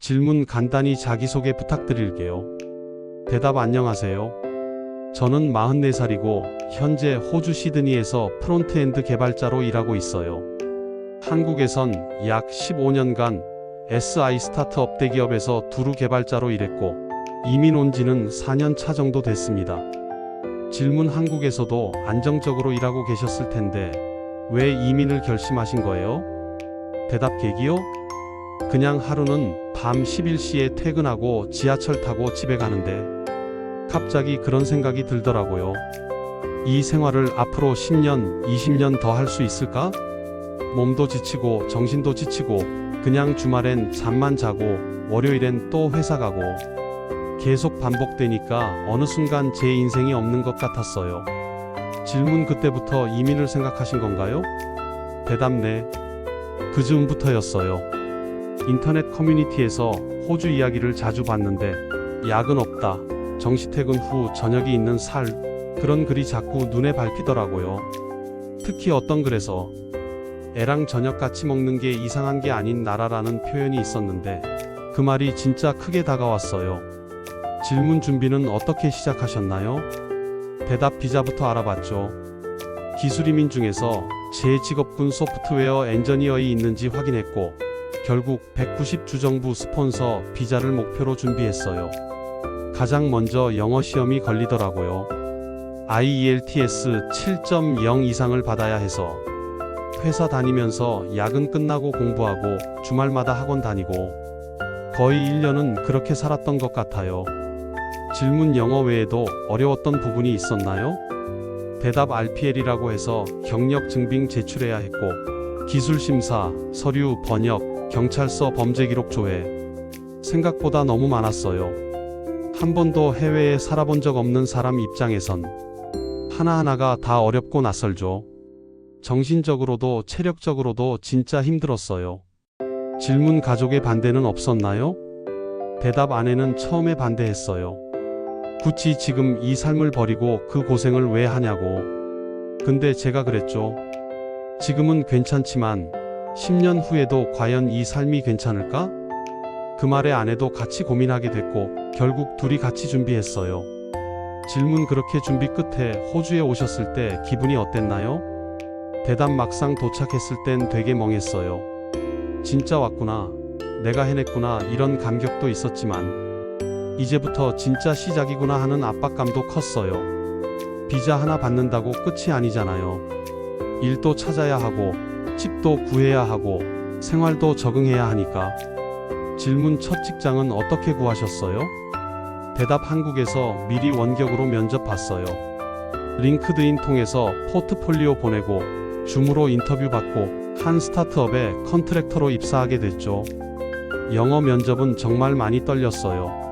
질문 간단히 자기소개 부탁드릴게요. 대답 안녕하세요. 저는 44살이고 현재 호주 시드니에서 프론트엔드 개발자로 일하고 있어요. 한국에선 약 15년간 SI 스타트업 대기업에서 두루 개발자로 일했고 이민 온 지는 4년 차 정도 됐습니다. 질문 한국에서도 안정적으로 일하고 계셨을 텐데 왜 이민을 결심하신 거예요? 대답 계기요? 그냥 하루는 밤 11시에 퇴근하고 지하철 타고 집에 가는데 갑자기 그런 생각이 들더라고요. 이 생활을 앞으로 10년, 20년 더 할 수 있을까? 몸도 지치고 정신도 지치고 그냥 주말엔 잠만 자고 월요일엔 또 회사 가고 계속 반복되니까 어느 순간 제 인생이 없는 것 같았어요. 질문 그때부터 이민을 생각하신 건가요? 대답 네. 그 즈음부터였어요. 인터넷 커뮤니티에서 호주 이야기를 자주 봤는데 야근 없다, 정시퇴근 후 저녁이 있는 살, 그런 글이 자꾸 눈에 밟히더라고요. 특히 어떤 글에서 애랑 저녁 같이 먹는 게 이상한 게 아닌 나라라는 표현이 있었는데 그 말이 진짜 크게 다가왔어요. 질문 준비는 어떻게 시작하셨나요? 대답 비자부터 알아봤죠. 기술이민 중에서 제 직업군 소프트웨어 엔지니어이 있는지 확인했고 결국 190주 정부 스폰서 비자를 목표로 준비했어요. 가장 먼저 영어 시험이 걸리더라고요. IELTS 7.0 이상을 받아야 해서 회사 다니면서 야근 끝나고 공부하고 주말마다 학원 다니고 거의 1년은 그렇게 살았던 것 같아요. 질문 영어 외에도 어려웠던 부분이 있었나요? 대답 RPL이라고 해서 경력 증빙 제출해야 했고 기술심사, 서류, 번역, 경찰서 범죄기록 조회 생각보다 너무 많았어요. 한 번도 해외에 살아본 적 없는 사람 입장에선 하나하나가 다 어렵고 낯설죠. 정신적으로도 체력적으로도 진짜 힘들었어요. 질문 가족의 반대는 없었나요? 대답 아내는 처음에 반대했어요. 굳이 지금 이 삶을 버리고 그 고생을 왜 하냐고. 근데 제가 그랬죠. 지금은 괜찮지만 10년 후에도 과연 이 삶이 괜찮을까? 그 말에 아내도 같이 고민하게 됐고 결국 둘이 같이 준비했어요. 질문 그렇게 준비 끝에 호주에 오셨을 때 기분이 어땠나요? 대답 막상 도착했을 땐 되게 멍했어요. 진짜 왔구나, 내가 해냈구나 이런 감격도 있었지만 이제부터 진짜 시작이구나 하는 압박감도 컸어요. 비자 하나 받는다고 끝이 아니잖아요. 일도 찾아야 하고 집도 구해야 하고 생활도 적응해야 하니까. 질문 첫 직장은 어떻게 구하셨어요? 대답 한국에서 미리 원격으로 면접 봤어요. 링크드인 통해서 포트폴리오 보내고 줌으로 인터뷰 받고 한 스타트업에 컨트랙터로 입사하게 됐죠. 영어 면접은 정말 많이 떨렸어요.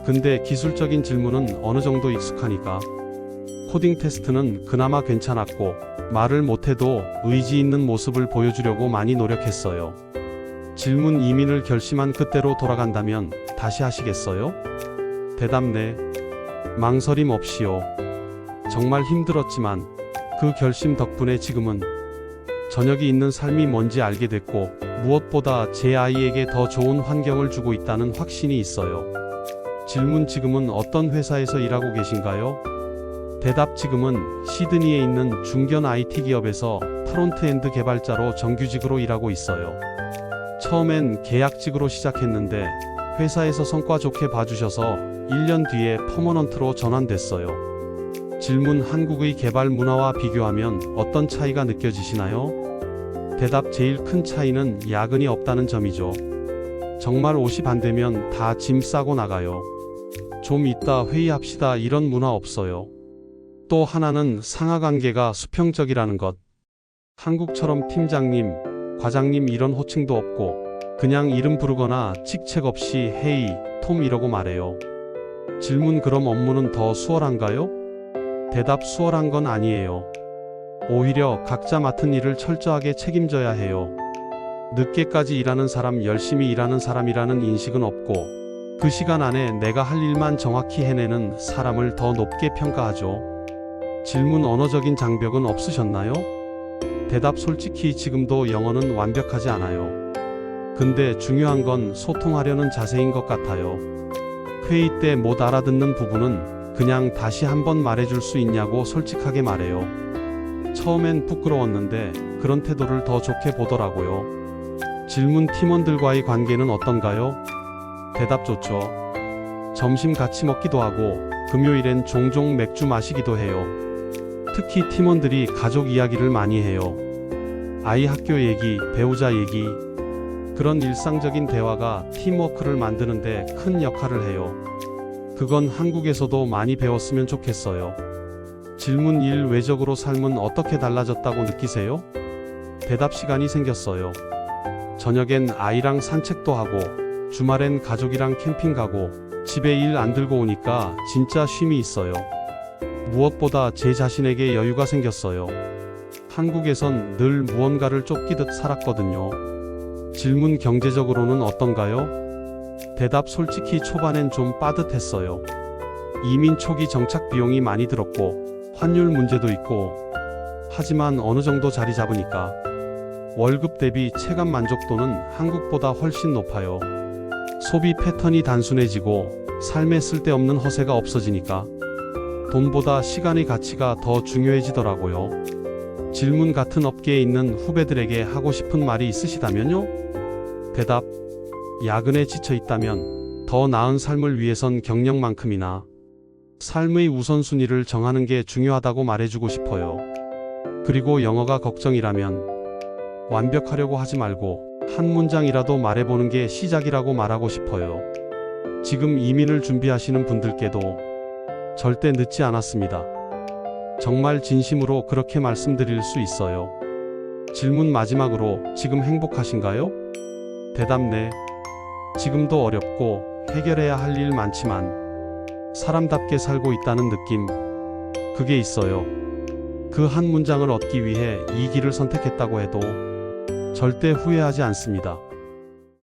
근데 기술적인 질문은 어느 정도 익숙하니까. 코딩 테스트는 그나마 괜찮았고 말을 못해도 의지 있는 모습을 보여주려고 많이 노력했어요. 질문 이민을 결심한 그때로 돌아간다면 다시 하시겠어요? 대답 네. 망설임 없이요. 정말 힘들었지만 그 결심 덕분에 지금은 저녁이 있는 삶이 뭔지 알게 됐고 무엇보다 제 아이에게 더 좋은 환경을 주고 있다는 확신이 있어요. 질문 지금은 어떤 회사에서 일하고 계신가요? 대답 지금은 시드니에 있는 중견 IT 기업에서 프론트엔드 개발자로 정규직으로 일하고 있어요. 처음엔 계약직으로 시작했는데 회사에서 성과 좋게 봐주셔서 1년 뒤에 퍼머넌트로 전환됐어요. 질문 한국의 개발 문화와 비교하면 어떤 차이가 느껴지시나요? 대답 제일 큰 차이는 야근이 없다는 점이죠. 정말 옷이 반되면 다 짐 싸고 나가요. 좀 이따 회의합시다 이런 문화 없어요. 또 하나는 상하관계가 수평적이라는 것. 한국처럼 팀장님, 과장님 이런 호칭도 없고 그냥 이름 부르거나 직책 없이 헤이, 톰 이러고 말해요. 질문 그럼 업무는 더 수월한가요? 대답 수월한 건 아니에요. 오히려 각자 맡은 일을 철저하게 책임져야 해요. 늦게까지 일하는 사람, 열심히 일하는 사람이라는 인식은 없고 그 시간 안에 내가 할 일만 정확히 해내는 사람을 더 높게 평가하죠. 질문 언어적인 장벽은 없으셨나요? 대답 솔직히 지금도 영어는 완벽하지 않아요. 근데 중요한 건 소통하려는 자세인 것 같아요. 회의 때 못 알아듣는 부분은 그냥 다시 한번 말해줄 수 있냐고 솔직하게 말해요. 처음엔 부끄러웠는데 그런 태도를 더 좋게 보더라고요. 질문 팀원들과의 관계는 어떤가요? 대답 좋죠. 점심 같이 먹기도 하고 금요일엔 종종 맥주 마시기도 해요. 특히 팀원들이 가족 이야기를 많이 해요. 아이 학교 얘기, 배우자 얘기. 그런 일상적인 대화가 팀워크를 만드는데 큰 역할을 해요. 그건 한국에서도 많이 배웠으면 좋겠어요. 질문 1. 외적으로 삶은 어떻게 달라졌다고 느끼세요? 대답 시간이 생겼어요. 저녁엔 아이랑 산책도 하고 주말엔 가족이랑 캠핑 가고 집에 일 안 들고 오니까 진짜 쉼이 있어요. 무엇보다 제 자신에게 여유가 생겼어요. 한국에선 늘 무언가를 쫓기듯 살았거든요. 질문 경제적으로는 어떤가요? 대답 솔직히 초반엔 좀 빠듯했어요. 이민 초기 정착 비용이 많이 들었고 환율 문제도 있고 하지만 어느 정도 자리 잡으니까 월급 대비 체감 만족도는 한국보다 훨씬 높아요. 소비 패턴이 단순해지고 삶에 쓸데없는 허세가 없어지니까 돈보다 시간의 가치가 더 중요해지더라고요. 질문 같은 업계에 있는 후배들에게 하고 싶은 말이 있으시다면요? 대답. 야근에 지쳐 있다면 더 나은 삶을 위해선 경력만큼이나 삶의 우선순위를 정하는 게 중요하다고 말해주고 싶어요. 그리고 영어가 걱정이라면 완벽하려고 하지 말고 한 문장이라도 말해보는 게 시작이라고 말하고 싶어요. 지금 이민을 준비하시는 분들께도 절대 늦지 않았습니다. 정말 진심으로 그렇게 말씀드릴 수 있어요. 질문 마지막으로 지금 행복하신가요? 대답 네. 지금도 어렵고 해결해야 할 일 많지만 사람답게 살고 있다는 느낌, 그게 있어요. 그 한 문장을 얻기 위해 이 길을 선택했다고 해도 절대 후회하지 않습니다.